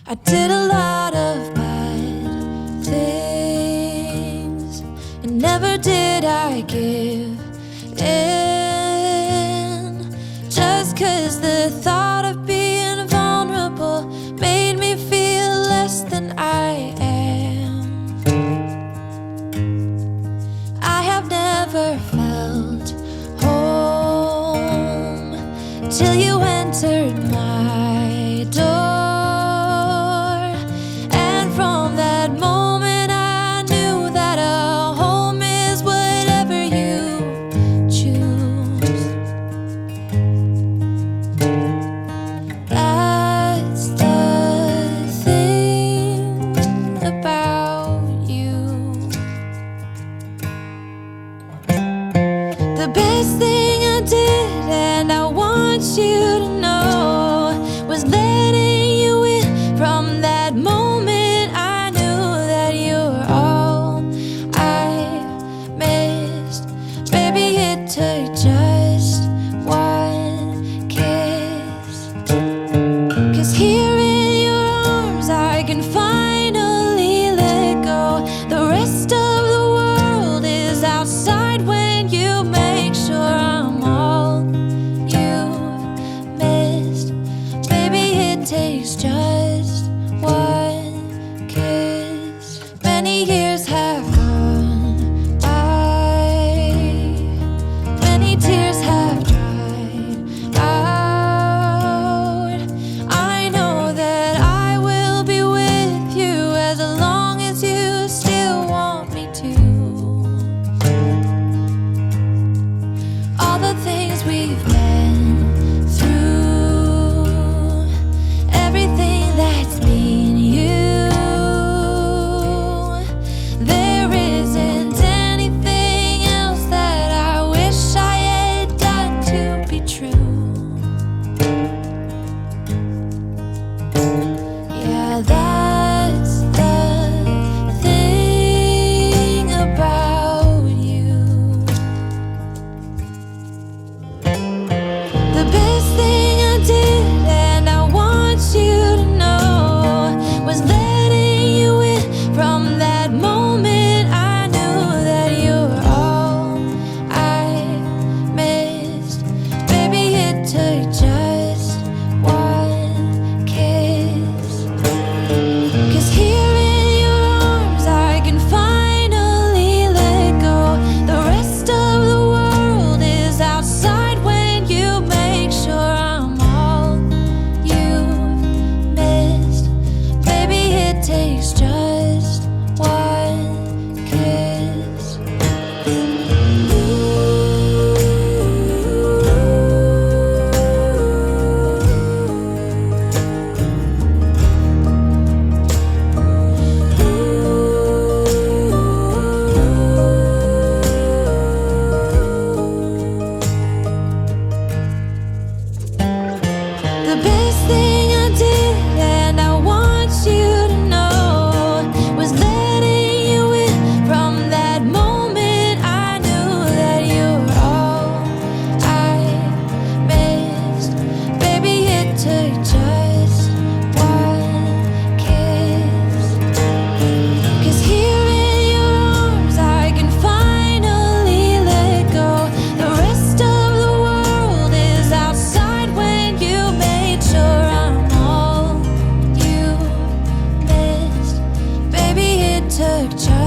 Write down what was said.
I did a lot of bad things, and never did I give in. Just 'cause the thought of being vulnerable made me feel less than I am. I have never felt home till you entered my door. The best thing I did, and I want you to know, was letting you in. From that moment I knew that you were all I missed. Baby, it took just one kiss. 'Cause here in your arms I can finally let go. The rest of the world is outside when you make sure I'm all you've missed. Baby, it takes just one kiss. Many years have gone by, many tears have dried out. I know that I will be with you as long as you still want me to. All the things we've been through, everything that's been you, there isn't anything else that I wish I had done to be true. Yeah, that's the thing about you. The best thing I did, and I want you to know, was letting you in. From that moment I knew that you were all I missed. Baby, it took just one kiss. 'Cause here in your arms I can finally let go. The rest of the world is outside when you make sure I'm all you've missed. Baby, it takes just one kiss. The best thing I did, and I want you to know, was letting you in. From that moment I knew that you were all I missed. Baby, it took just one kiss. 'Cause here in your arms I can finally let go. The rest of the world is outside when you made sure I'm all you missed. Baby, it took just